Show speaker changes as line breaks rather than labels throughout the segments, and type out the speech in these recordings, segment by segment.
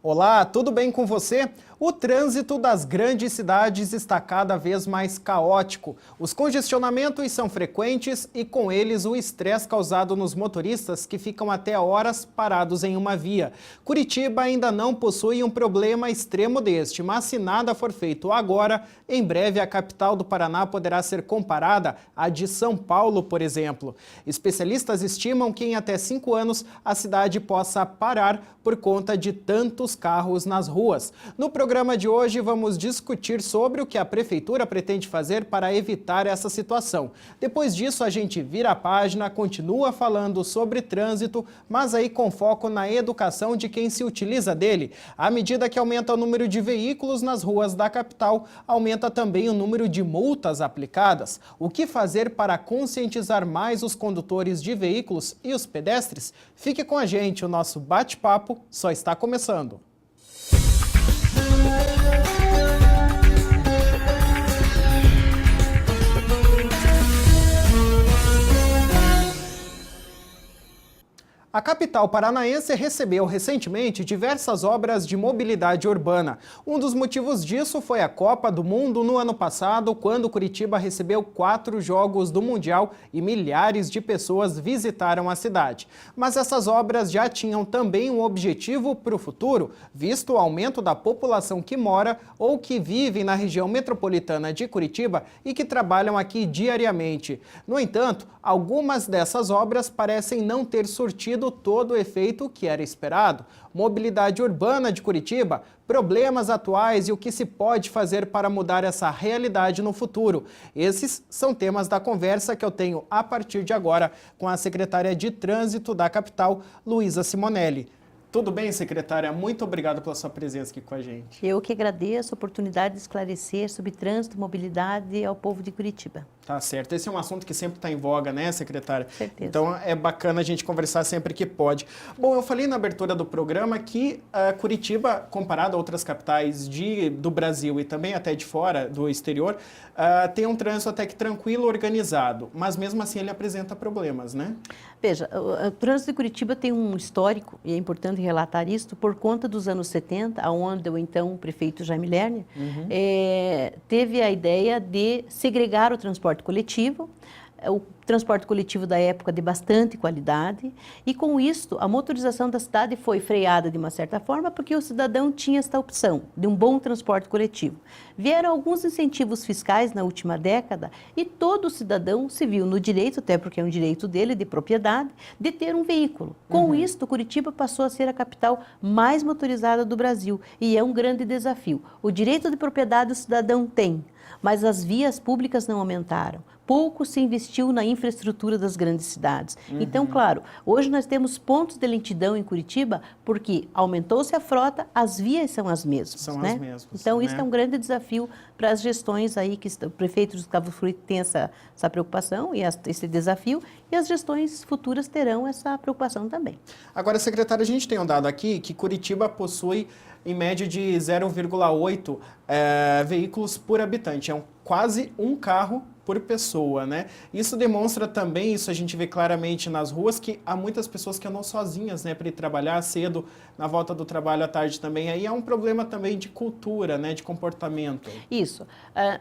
Olá, tudo bem com você? O trânsito das grandes cidades está cada vez mais caótico. Os congestionamentos são frequentes e com eles o estresse causado nos motoristas que ficam até horas parados em uma via. Curitiba ainda não possui um problema extremo deste, mas se nada for feito agora, em breve a capital do Paraná poderá ser comparada à de São Paulo, por exemplo. Especialistas estimam que em até 5 anos a cidade possa parar por conta de tantos carros nas ruas. No programa de hoje vamos discutir sobre o que a Prefeitura pretende fazer para evitar essa situação. Depois disso a gente vira a página, continua falando sobre trânsito, mas aí com foco na educação de quem se utiliza dele. À medida que aumenta o número de veículos nas ruas da capital, aumenta também o número de multas aplicadas. O que fazer para conscientizar mais os condutores de veículos e os pedestres? Fique com a gente, o nosso bate-papo só está começando. A capital paranaense recebeu recentemente diversas obras de mobilidade urbana. Um dos motivos disso foi a Copa do Mundo no ano passado, quando Curitiba recebeu 4 jogos do Mundial e milhares de pessoas visitaram a cidade. Mas essas obras já tinham também um objetivo para o futuro, visto o aumento da população que mora ou que vive na região metropolitana de Curitiba e que trabalham aqui diariamente. No entanto, algumas dessas obras parecem não ter surtido todo o efeito que era esperado. Mobilidade urbana de Curitiba, problemas atuais e o que se pode fazer para mudar essa realidade no futuro. Esses são temas da conversa que eu tenho a partir de agora com a secretária de Trânsito da capital, Luísa Simonelli. Tudo bem, secretária? Muito obrigado pela sua presença aqui com a gente.
Eu que agradeço a oportunidade de esclarecer sobre trânsito e mobilidade ao povo de Curitiba.
Tá certo. Esse é um assunto que sempre está em voga, né, secretária?
Certeza.
Então é bacana a gente conversar sempre que pode. Bom, eu falei na abertura do programa que Curitiba, comparado a outras capitais do Brasil e também até de fora, do exterior, tem um trânsito até que tranquilo, organizado, mas mesmo assim ele apresenta problemas, né?
Veja, o trânsito de Curitiba tem um histórico, e é importante relatar isso, por conta dos anos 70, onde o então prefeito Jaime Lerner teve a ideia de segregar o transporte coletivo, o transporte coletivo da época de bastante qualidade, e com isso a motorização da cidade foi freada de uma certa forma, porque o cidadão tinha esta opção de um bom transporte coletivo. Vieram alguns incentivos fiscais na última década e todo cidadão se viu no direito, até porque é um direito dele, de propriedade, de ter um veículo. Com isso, Curitiba passou a ser a capital mais motorizada do Brasil e é um grande desafio. O direito de propriedade o cidadão tem, mas as vias públicas não aumentaram. Pouco se investiu na infraestrutura das grandes cidades. Então, claro, hoje nós temos pontos de lentidão em Curitiba porque aumentou-se a frota, as vias são as mesmas.
São
né?
as mesmas.
Então,
né?
isso é um grande desafio para as gestões aí, que o prefeito de Cabo Frio tem essa preocupação e esse desafio, e as gestões futuras terão essa preocupação também.
Agora, secretária, a gente tem um dado aqui que Curitiba possui em média de 0,8 veículos por habitante. É quase um carro por pessoa, né? Isso demonstra também, isso a gente vê claramente nas ruas, que há muitas pessoas que andam sozinhas, né, para ir trabalhar cedo, na volta do trabalho à tarde também. Aí é um problema também de cultura, né, de comportamento.
Isso.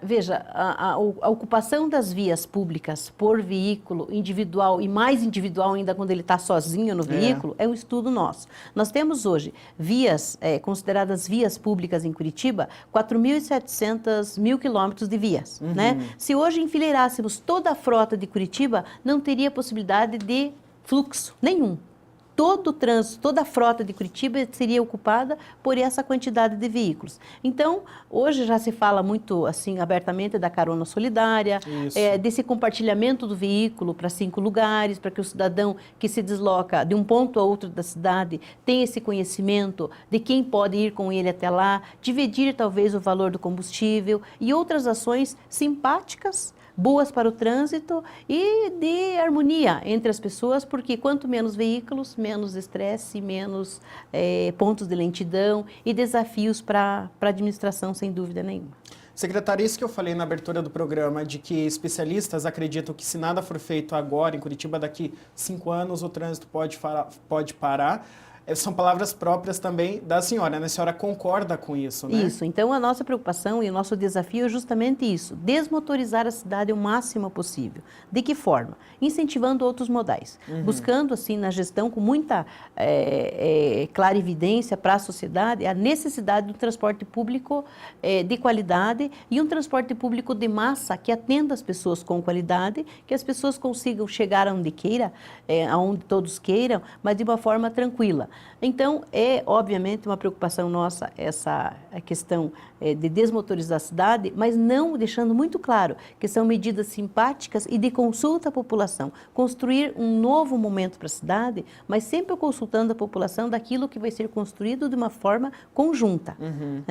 Veja, a ocupação das vias públicas por veículo individual, e mais individual ainda quando ele está sozinho no veículo, é um estudo nosso. Nós temos hoje vias, consideradas vias públicas em Curitiba, 4.700 mil quilômetros de vias, né? Se hoje enfileirássemos toda a frota de Curitiba, não teria possibilidade de fluxo nenhum. Todo o trânsito, toda a frota de Curitiba seria ocupada por essa quantidade de veículos. Então, hoje já se fala muito assim abertamente da carona solidária, desse compartilhamento do veículo para 5 lugares, para que o cidadão que se desloca de um ponto a outro da cidade tenha esse conhecimento de quem pode ir com ele até lá, dividir talvez o valor do combustível e outras ações simpáticas, boas para o trânsito e de harmonia entre as pessoas, porque quanto menos veículos, menos estresse, menos pontos de lentidão e desafios para a administração, sem dúvida nenhuma.
Secretária, isso que eu falei na abertura do programa, de que especialistas acreditam que se nada for feito agora em Curitiba, daqui 5 anos o trânsito pode parar. são palavras próprias também da senhora, né? A senhora concorda com isso, né?
Isso, então a nossa preocupação e o nosso desafio é justamente isso, desmotorizar a cidade o máximo possível. De que forma? Incentivando outros modais, buscando assim na gestão com muita clarividência para a sociedade a necessidade do transporte público de qualidade e um transporte público de massa que atenda as pessoas com qualidade, que as pessoas consigam chegar aonde queira, aonde todos queiram, mas de uma forma tranquila. Então, é obviamente uma preocupação nossa essa questão de desmotorizar a cidade, mas não deixando muito claro que são medidas simpáticas e de consulta à população. Construir um novo momento para a cidade, mas sempre consultando a população daquilo que vai ser construído de uma forma conjunta.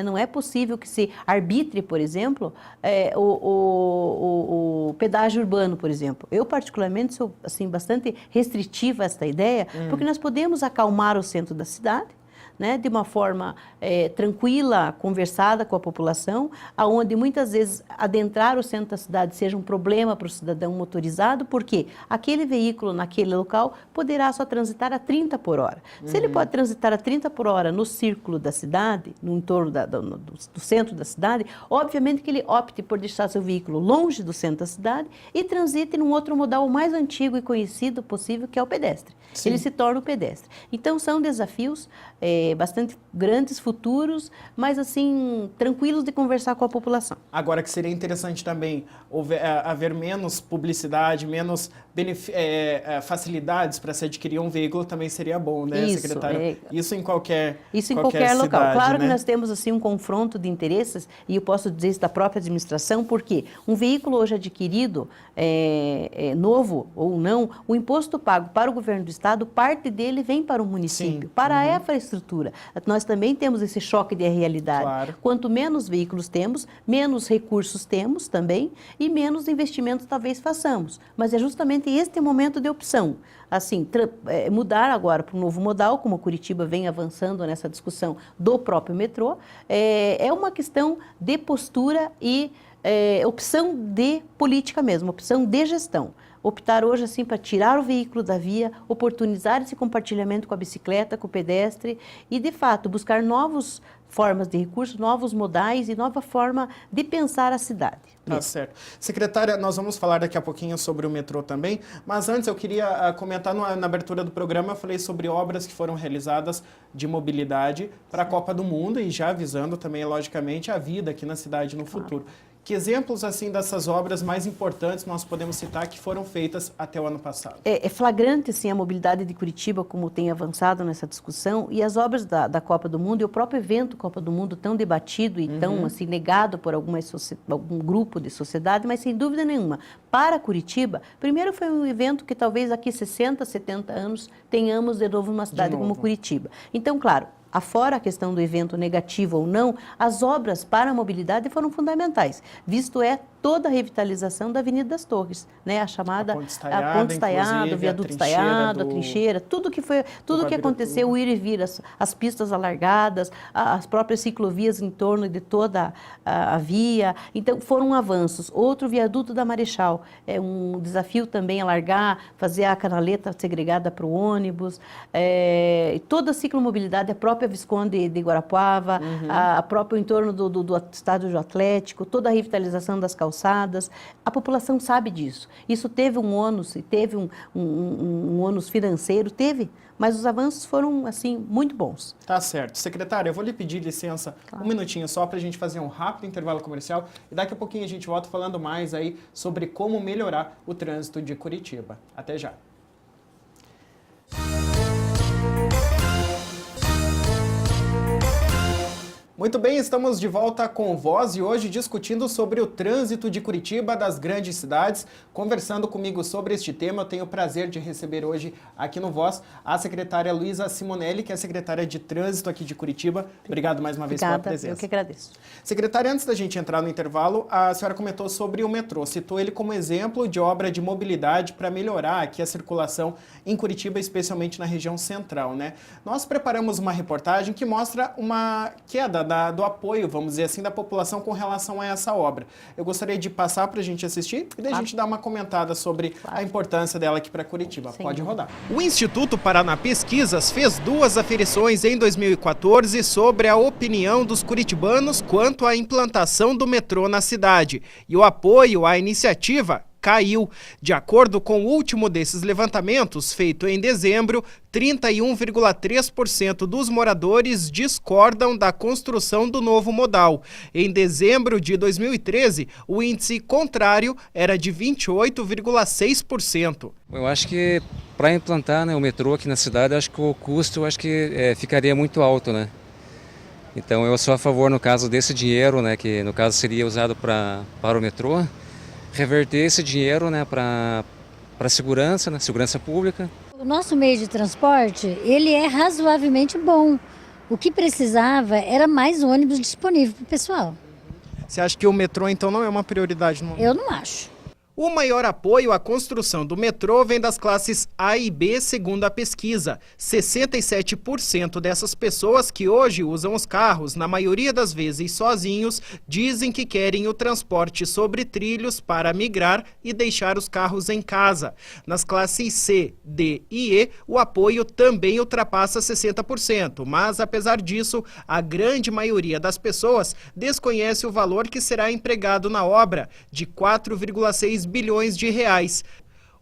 Não é possível que se arbitre, por exemplo, o pedágio urbano, por exemplo. Eu, particularmente, sou assim, bastante restritiva a esta ideia, porque nós podemos acalmar o centro da cidade, né, de uma forma tranquila, conversada com a população, aonde muitas vezes adentrar o centro da cidade seja um problema para o cidadão motorizado, porque aquele veículo naquele local poderá só transitar a 30 por hora. Se ele pode transitar a 30 por hora no círculo da cidade, no entorno do centro da cidade, obviamente que ele opte por deixar seu veículo longe do centro da cidade e transite num outro modal mais antigo e conhecido possível, que é o pedestre.
Sim.
Ele se torna o pedestre. Então, são desafios bastante grandes, futuros, mas assim, tranquilos de conversar com a população.
Agora que seria interessante também haver menos publicidade, menos facilidades para se adquirir um veículo, também seria bom, né, secretária? Isso em qualquer
local.
cidade,
Claro,
né?
que nós temos assim um confronto de interesses, e eu posso dizer isso da própria administração, porque um veículo hoje adquirido, novo ou não, o imposto pago para o governo do estado, parte dele vem para o município, para a infraestrutura. Nós também temos esse choque de realidade.
Claro.
Quanto menos veículos temos, menos recursos temos também e menos investimentos talvez façamos. Mas é justamente este momento de opção. Assim, mudar agora para um novo modal, como Curitiba vem avançando nessa discussão do próprio metrô, é uma questão de postura e opção de política mesmo, opção de gestão. Optar hoje assim para tirar o veículo da via, oportunizar esse compartilhamento com a bicicleta, com o pedestre e, de fato, buscar novas formas de recursos, novos modais e nova forma de pensar a cidade.
Tá certo. Secretária, nós vamos falar daqui a pouquinho sobre o metrô também, mas antes eu queria comentar na abertura do programa, eu falei sobre obras que foram realizadas de mobilidade para a Copa do Mundo e já avisando também, logicamente, a vida aqui na cidade no futuro. Que exemplos, assim, dessas obras mais importantes nós podemos citar que foram feitas até o ano passado? É
flagrante, assim, a mobilidade de Curitiba, como tem avançado nessa discussão, e as obras da Copa do Mundo, e o próprio evento Copa do Mundo, tão debatido e tão, assim, negado por algum grupo de sociedade, mas sem dúvida nenhuma, para Curitiba, primeiro foi um evento que talvez aqui 60, 70 anos tenhamos de novo uma cidade como Curitiba. Então, claro, afora a questão do evento negativo ou não, as obras para a mobilidade foram fundamentais, visto toda a revitalização da Avenida das Torres, né, a chamada a Ponte Estaiada, o viaduto Estaiado, a trincheira, tudo que aconteceu, o ir e vir, as pistas alargadas, as próprias ciclovias em torno de toda a via, então foram avanços. Outro viaduto da Marechal, é um desafio também alargar, fazer a canaleta segregada para o ônibus, toda a ciclomobilidade, a própria Visconde de Guarapuava, a próprio entorno do estádio Atlético, toda a revitalização das calçadas. A população sabe disso. Isso teve um ônus, teve um ônus financeiro, mas os avanços foram, assim, muito bons.
Tá certo. Secretária, eu vou lhe pedir licença um minutinho só para a gente fazer um rápido intervalo comercial e daqui a pouquinho a gente volta falando mais aí sobre como melhorar o trânsito de Curitiba. Até já. Muito bem, estamos de volta com o Voz e hoje discutindo sobre o trânsito de Curitiba, das grandes cidades. Conversando comigo sobre este tema, eu tenho o prazer de receber hoje aqui no Voz a secretária Luísa Simonelli, que é secretária de Trânsito aqui de Curitiba. Obrigado mais uma vez pela presença.
Eu que agradeço.
Secretária, antes da gente entrar no intervalo, a senhora comentou sobre o metrô, citou ele como exemplo de obra de mobilidade para melhorar aqui a circulação em Curitiba, especialmente na região central, né? Nós preparamos uma reportagem que mostra uma queda do apoio, vamos dizer assim, da população com relação a essa obra. Eu gostaria de passar para a gente assistir e daí a gente dar uma comentada sobre a importância dela aqui para Curitiba.
Sim.
Pode rodar. O Instituto Paraná Pesquisas fez 2 aferições em 2014 sobre a opinião dos curitibanos quanto à implantação do metrô na cidade. E o apoio à iniciativa caiu. De acordo com o último desses levantamentos, feito em dezembro, 31,3% dos moradores discordam da construção do novo modal. Em dezembro de 2013, o índice contrário era de 28,6%.
Eu acho que para implantar, né, o metrô aqui na cidade, acho que o custo ficaria muito alto, né? Então eu sou a favor, no caso desse dinheiro, né, que no caso seria usado para o metrô, reverter esse dinheiro, né, para a segurança, né, segurança pública.
O nosso meio de transporte, ele é razoavelmente bom. O que precisava era mais ônibus disponível para o pessoal.
Você acha que o metrô, então, não é uma prioridade no momento?
Eu não acho.
O maior apoio à construção do metrô vem das classes A e B, segundo a pesquisa. 67% dessas pessoas que hoje usam os carros, na maioria das vezes sozinhos, dizem que querem o transporte sobre trilhos para migrar e deixar os carros em casa. Nas classes C, D e E, o apoio também ultrapassa 60%, mas, apesar disso, a grande maioria das pessoas desconhece o valor que será empregado na obra, de 4,6 bilhões de reais.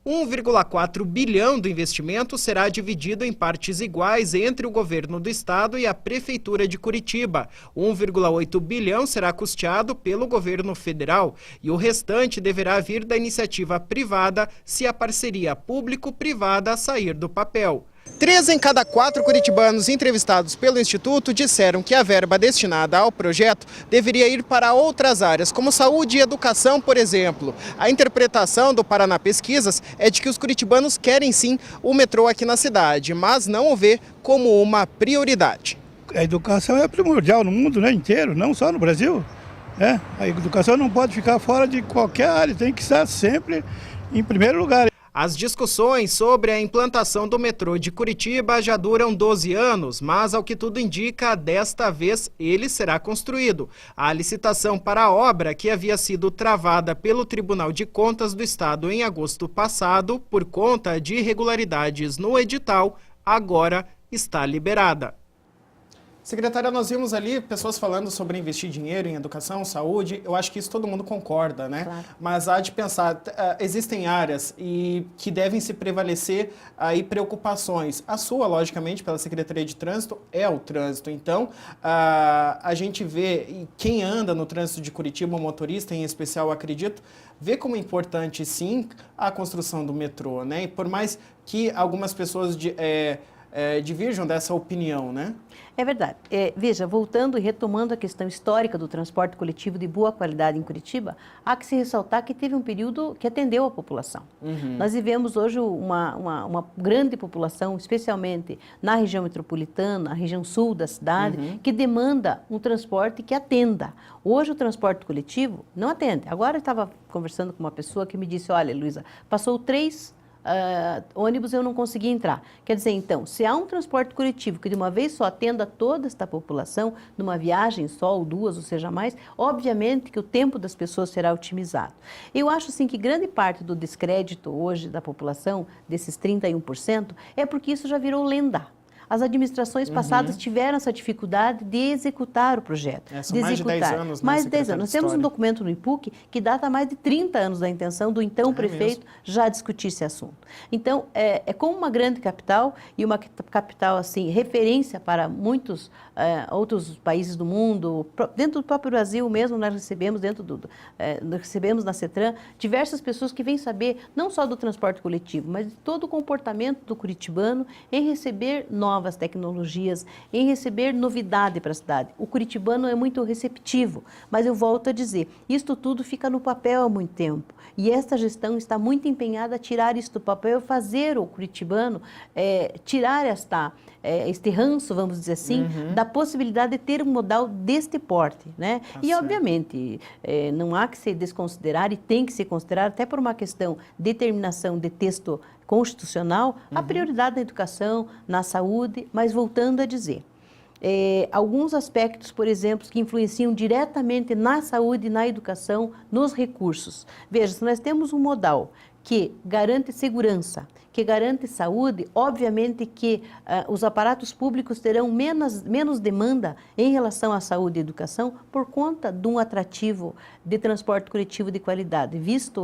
1,4 bilhão do investimento será dividido em partes iguais entre o governo do estado e a prefeitura de Curitiba. 1,8 bilhão será custeado pelo governo federal e o restante deverá vir da iniciativa privada se a parceria público-privada sair do papel. 3 em cada 4 curitibanos entrevistados pelo Instituto disseram que a verba destinada ao projeto deveria ir para outras áreas, como saúde e educação, por exemplo. A interpretação do Paraná Pesquisas é de que os curitibanos querem sim o metrô aqui na cidade, mas não o vê como uma prioridade.
A educação é primordial no mundo, né, inteiro, não só no Brasil. A educação não pode ficar fora de qualquer área, tem que estar sempre em primeiro lugar.
As discussões sobre a implantação do metrô de Curitiba já duram 12 anos, mas, ao que tudo indica, desta vez ele será construído. A licitação para a obra, que havia sido travada pelo Tribunal de Contas do Estado em agosto passado, por conta de irregularidades no edital, agora está liberada. Secretária, nós vimos ali pessoas falando sobre investir dinheiro em educação, saúde. Eu acho que isso todo mundo concorda, né?
Claro.
Mas há de pensar, existem áreas que devem se prevalecer aí preocupações. A sua, logicamente, pela Secretaria de Trânsito, é o trânsito. Então, a gente vê, quem anda no trânsito de Curitiba, o motorista em especial, acredito, vê como importante, sim, a construção do metrô, né? E por mais que algumas pessoas divirjam dessa opinião, né?
É verdade. Veja, voltando e retomando a questão histórica do transporte coletivo de boa qualidade em Curitiba, há que se ressaltar que teve um período que atendeu a população. Nós vivemos hoje uma grande população, especialmente na região metropolitana, na região sul da cidade, que demanda um transporte que atenda. Hoje o transporte coletivo não atende. Agora eu estava conversando com uma pessoa que me disse, olha, Luísa, passou 3 ônibus eu não consegui entrar. Quer dizer, então, se há um transporte coletivo que de uma vez só atenda toda esta população, numa viagem só, ou 2, ou seja mais, obviamente que o tempo das pessoas será otimizado. Eu acho, assim, que grande parte do descrédito hoje da população, desses 31%, é porque isso já virou lenda. As administrações passadas tiveram essa dificuldade de executar o projeto.
São mais de 10 anos, né?
Mais de 10 anos. Nós temos um documento no IPUC que data mais de 30 anos da intenção do então prefeito já discutir esse assunto. Então, como uma grande capital e uma capital, assim, referência para muitos outros países do mundo, dentro do próprio Brasil mesmo, nós recebemos, recebemos na CETRAN, diversas pessoas que vêm saber não só do transporte coletivo, mas de todo o comportamento do curitibano em receber novas tecnologias, em receber novidade para a cidade. O curitibano é muito receptivo, mas eu volto a dizer, isto tudo fica no papel há muito tempo. E esta gestão está muito empenhada a tirar isso do papel e fazer o curitibano tirar este ranço, vamos dizer assim, da possibilidade de ter um modal deste porte, né? E, obviamente, não há que se desconsiderar e tem que se considerar, até por uma questão de determinação de texto constitucional, a prioridade na educação, na saúde, mas voltando a dizer, alguns aspectos, por exemplo, que influenciam diretamente na saúde, na educação, nos recursos. Veja, se nós temos um modal que garante segurança, que garante saúde, obviamente que os aparatos públicos terão menos demanda em relação à saúde e educação por conta de um atrativo de transporte coletivo de qualidade. Visto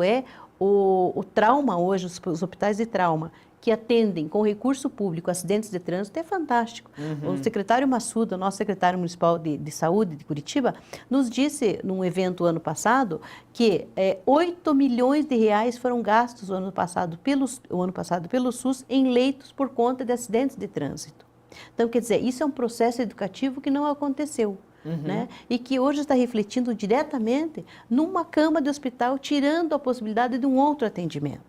o trauma hoje, os hospitais de trauma, que atendem com recurso público acidentes de trânsito, é fantástico. O secretário Massuda, nosso secretário municipal de saúde de Curitiba, nos disse num evento ano passado que 8 milhões de reais foram gastos o ano passado pelo SUS em leitos por conta de acidentes de trânsito. Então, quer dizer, isso é um processo educativo que não aconteceu. Né? E que hoje está refletindo diretamente numa cama de hospital, tirando a possibilidade de um outro atendimento.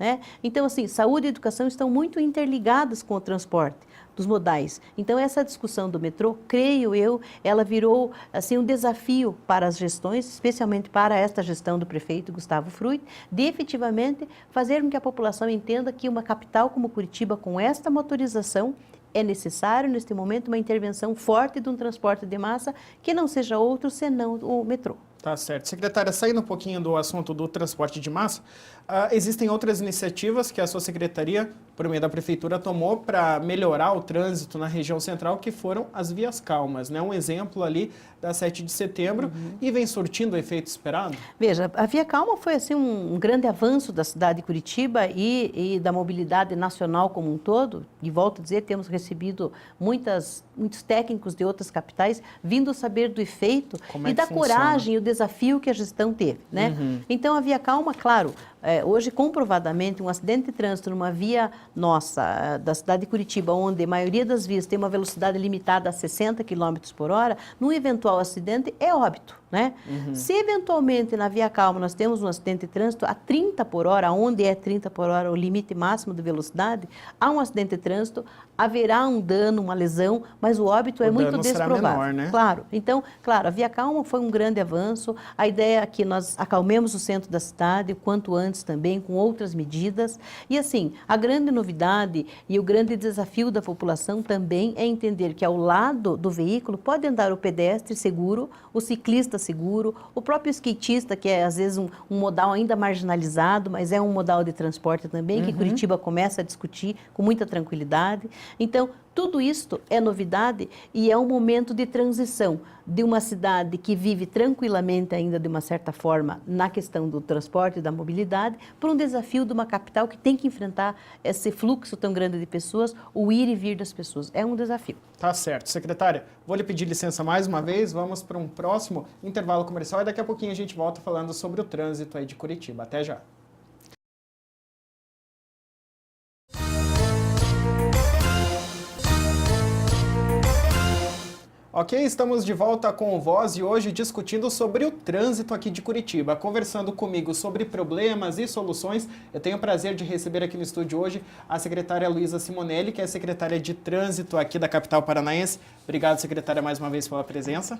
Né? Então, assim, saúde e educação estão muito interligadas com o transporte dos modais. Então, essa discussão do metrô, creio eu, ela virou assim, um desafio para as gestões, especialmente para esta gestão do prefeito Gustavo Fruit, de efetivamente fazer com que a população entenda que uma capital como Curitiba, com esta motorização, é necessário, neste momento, uma intervenção forte de um transporte de massa que não seja outro senão o metrô.
Tá certo. Secretária, saindo um pouquinho do assunto do transporte de massa, existem outras iniciativas que a sua secretaria, por meio da prefeitura, tomou para melhorar o trânsito na região central, que foram as vias calmas, né? Um exemplo ali da 7 de setembro e vem surtindo o efeito esperado?
Veja, a Via Calma foi assim, um grande avanço da cidade de Curitiba e da mobilidade nacional como um todo. E volto a dizer, temos recebido muitos técnicos de outras capitais vindo saber do efeito e da coragem e o desafio que a gestão teve, né? Então, a Via Calma, claro, hoje comprovadamente um acidente de trânsito numa via nossa, da cidade de Curitiba, onde a maioria das vias tem uma velocidade limitada a 60 km por hora, num eventual acidente é óbito, né? Se eventualmente na Via Calma nós temos um acidente de trânsito a 30 por hora, onde é 30 por hora o limite máximo de velocidade, há um acidente de trânsito, haverá um dano, uma lesão, mas o óbito é muito desprovável. Menor, né? Claro. Então, claro, a Via Calma foi um grande avanço. A ideia é que nós acalmemos o centro da cidade o quanto antes também, com outras medidas. E assim, a grande novidade e o grande desafio da população também é entender que ao lado do veículo pode andar o pedestre seguro, o ciclista seguro, o próprio skatista, que é às vezes um modal ainda marginalizado, mas é um modal de transporte também, que Curitiba começa a discutir com muita tranquilidade. Então, tudo isto é novidade e é um momento de transição de uma cidade que vive tranquilamente ainda de uma certa forma na questão do transporte e da mobilidade para um desafio de uma capital que tem que enfrentar esse fluxo tão grande de pessoas, o ir e vir das pessoas. É um desafio.
Tá certo. Secretária, vou lhe pedir licença mais uma vez, vamos para um próximo intervalo comercial e daqui a pouquinho a gente volta falando sobre o trânsito aí de Curitiba. Até já. Ok, estamos de volta com o Voz e hoje discutindo sobre o trânsito aqui de Curitiba. Conversando comigo sobre problemas e soluções, eu tenho o prazer de receber aqui no estúdio hoje a secretária Luísa Simonelli, que é secretária de Trânsito aqui da capital paranaense. Obrigado, secretária, mais uma vez pela presença.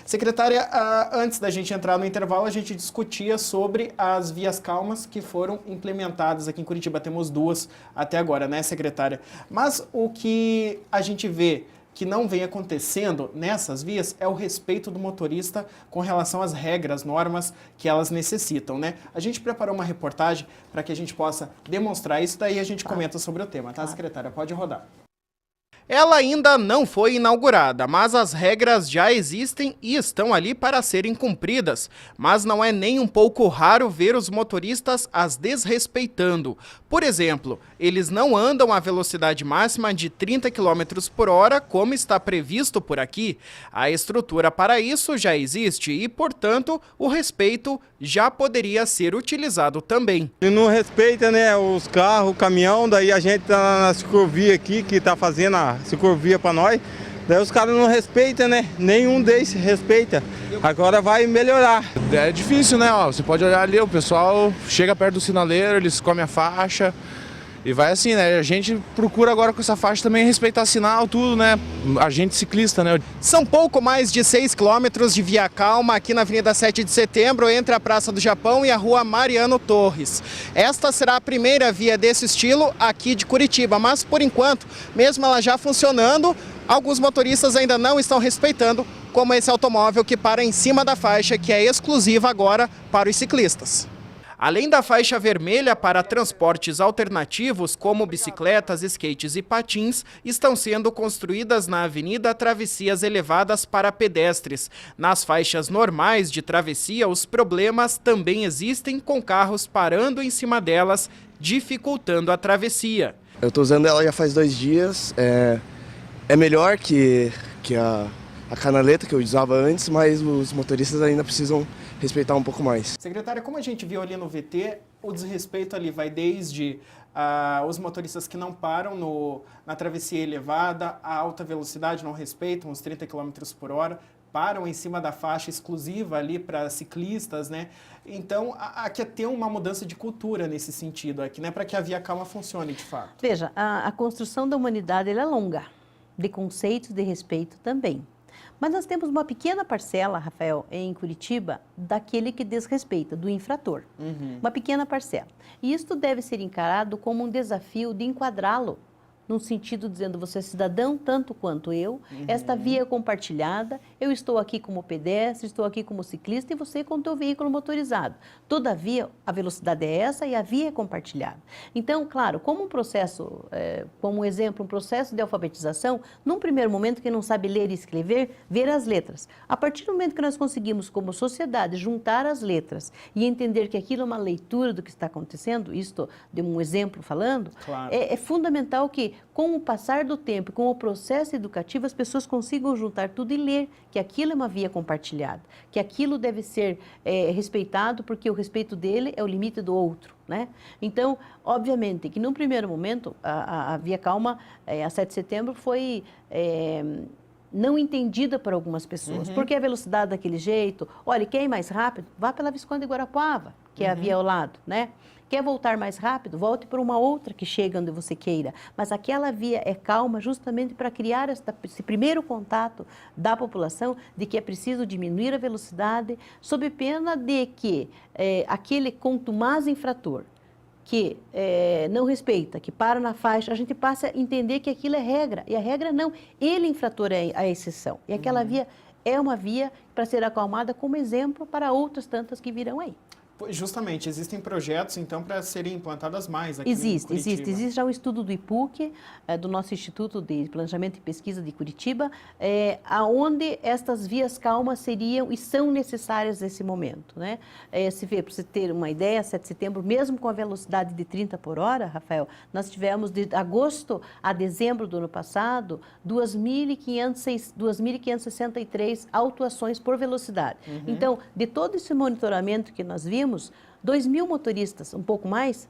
Secretária, antes da gente entrar no intervalo, a gente discutia sobre as vias calmas que foram implementadas aqui em Curitiba. Temos duas até agora, né, secretária? Mas o que a gente vê que não vem acontecendo nessas vias é o respeito do motorista com relação às regras, normas que elas necessitam, né? A gente preparou uma reportagem para que a gente possa demonstrar isso, daí a gente comenta sobre o tema, tá, secretária? Pode rodar. Ela ainda não foi inaugurada, mas as regras já existem e estão ali para serem cumpridas. Mas não é nem um pouco raro ver os motoristas as desrespeitando. Por exemplo, eles não andam à velocidade máxima de 30 km por hora, como está previsto por aqui. A estrutura para isso já existe e, portanto, o respeito já poderia ser utilizado também.
E não respeita, né, os carros, o caminhão, daí a gente tá na ciclovia aqui, que tá fazendo a ciclovia para nós, daí os caras não respeitam, né, nenhum deles respeita. Agora vai melhorar.
É difícil, né, ó, você pode olhar ali, o pessoal chega perto do sinaleiro, eles comem a faixa. E vai assim, né? A gente procura agora com essa faixa também respeitar sinal, tudo, né? A gente ciclista, né?
São pouco mais de 6 quilômetros de via calma aqui na Avenida 7 de Setembro, entre a Praça do Japão e a Rua Mariano Torres. Esta será a primeira via desse estilo aqui de Curitiba, mas por enquanto, mesmo ela já funcionando, alguns motoristas ainda não estão respeitando, como esse automóvel que para em cima da faixa, que é exclusiva agora para os ciclistas. Além da faixa vermelha para transportes alternativos, como bicicletas, skates e patins, estão sendo construídas na avenida travessias elevadas para pedestres. Nas faixas normais de travessia, os problemas também existem, com carros parando em cima delas, dificultando a travessia.
Eu estou usando ela já faz 2 dias, é melhor que a canaleta que eu usava antes, mas os motoristas ainda precisam respeitar um pouco mais.
Secretária, como a gente viu ali no VT, o desrespeito ali vai desde os motoristas que não param na travessia elevada, a alta velocidade não respeitam, os 30 km por hora, param em cima da faixa exclusiva ali para ciclistas, né? Então, aqui é ter uma mudança de cultura nesse sentido aqui, né? Para que a Via Calma funcione de fato.
Veja, a construção da humanidade ela é longa, de conceitos de respeito também. Mas nós temos uma pequena parcela, Rafael, em Curitiba, daquele que desrespeita, do infrator. Uma pequena parcela. E isto deve ser encarado como um desafio de enquadrá-lo, num sentido dizendo, você é cidadão tanto quanto eu, esta via é compartilhada, eu estou aqui como pedestre, estou aqui como ciclista e você com o teu veículo motorizado. Todavia, a velocidade é essa e a via é compartilhada. Então, claro, como um processo, como um exemplo, um processo de alfabetização, num primeiro momento, quem não sabe ler e escrever, ver as letras. A partir do momento que nós conseguimos, como sociedade, juntar as letras e entender que aquilo é uma leitura do que está acontecendo, isto de um exemplo falando,
claro.
É fundamental que, com o passar do tempo, com o processo educativo, as pessoas consigam juntar tudo e ler que aquilo é uma via compartilhada, que aquilo deve ser respeitado, porque o respeito dele é o limite do outro, né? Então, obviamente, que num primeiro momento, a Via Calma, a 7 de setembro, foi não entendida por algumas pessoas. Porque a velocidade daquele jeito, olha, quer ir mais rápido? Vá pela Visconde de Guarapuava, que é a via ao lado, né? Quer voltar mais rápido? Volte por uma outra que chega onde você queira. Mas aquela via é calma justamente para criar esse primeiro contato da população de que é preciso diminuir a velocidade, sob pena de que aquele contumaz infrator que não respeita, que para na faixa, a gente passa a entender que aquilo é regra. E a regra não. Ele, infrator, é a exceção. E aquela via é uma via para ser acalmada como exemplo para outras tantas que virão aí.
Justamente, existem projetos, então, para serem implantadas mais aqui em Curitiba.
Existe já um estudo do IPUC, do nosso Instituto de Planejamento e Pesquisa de Curitiba, onde estas vias calmas seriam e são necessárias nesse momento, né? Se vê, para você ter uma ideia, 7 de setembro, mesmo com a velocidade de 30 por hora, Rafael, nós tivemos de agosto a dezembro do ano passado, 2.563 autuações por velocidade. Então, de todo esse monitoramento que nós vimos, 2.000 motoristas, um pouco mais,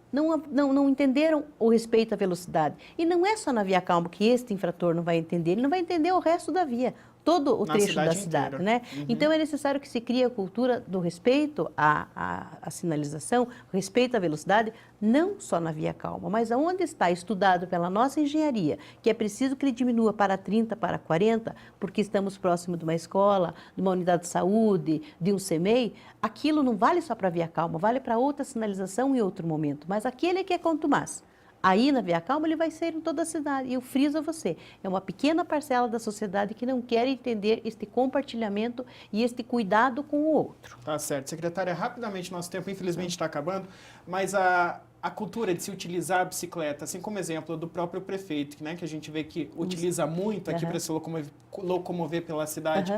não entenderam o respeito à velocidade. E não é só na Via Calma que este infrator não vai entender, ele não vai entender o resto da via, todo o trecho da cidade, né? Então é necessário que se crie a cultura do respeito à sinalização, respeito à velocidade, não só na Via Calma, mas aonde está estudado pela nossa engenharia, que é preciso que ele diminua para 30, para 40, porque estamos próximo de uma escola, de uma unidade de saúde, de um CEMEI, aquilo não vale só para a Via Calma, vale para outra sinalização em outro momento, mas aquele que é contumaz. Aí, na Via Calma, ele vai ser em toda a cidade. E eu friso a você, é uma pequena parcela da sociedade que não quer entender este compartilhamento e este cuidado com o outro.
Tá certo. Secretária, rapidamente, nosso tempo, infelizmente, está acabando, mas a cultura de se utilizar a bicicleta, assim como exemplo do próprio prefeito, né, que a gente vê que utiliza muito aqui para se locomover pela cidade,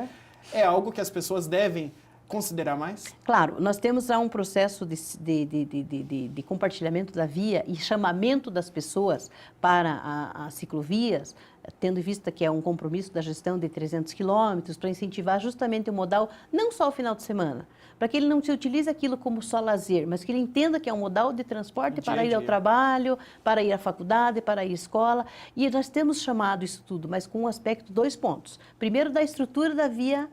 é algo que as pessoas devem considerar mais?
Claro, nós temos já um processo de compartilhamento da via e chamamento das pessoas para as ciclovias, tendo em vista que é um compromisso da gestão de 300 quilômetros, para incentivar justamente o modal, não só o final de semana, para que ele não se utilize aquilo como só lazer, mas que ele entenda que é um modal de transporte para ir ao trabalho, para ir à faculdade, para ir à escola. E nós temos chamado isso tudo, mas com um aspecto, 2 pontos. Primeiro, da estrutura da via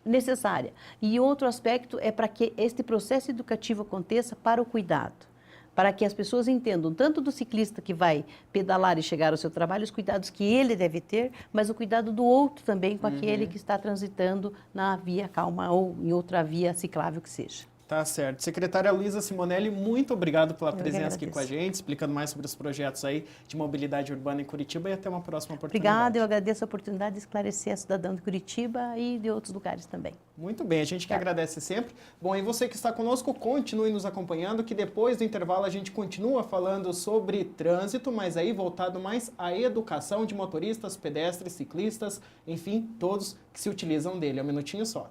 necessária. E outro aspecto é para que este processo educativo aconteça para o cuidado, para que as pessoas entendam, tanto do ciclista que vai pedalar e chegar ao seu trabalho, os cuidados que ele deve ter, mas o cuidado do outro também com aquele que está transitando na Via Calma ou em outra via ciclável que seja.
Tá certo. Secretária Luísa Simonelli, muito obrigado pela
Eu
presença
que
aqui com a gente, explicando mais sobre os projetos aí de mobilidade urbana em Curitiba, e até uma próxima oportunidade.
Obrigada, eu agradeço a oportunidade de esclarecer a cidadã de Curitiba e de outros lugares também.
Muito bem, a gente que agradece sempre. Bom, e você que está conosco, continue nos acompanhando, que depois do intervalo a gente continua falando sobre trânsito, mas aí voltado mais à educação de motoristas, pedestres, ciclistas, enfim, todos que se utilizam dele. É um minutinho só.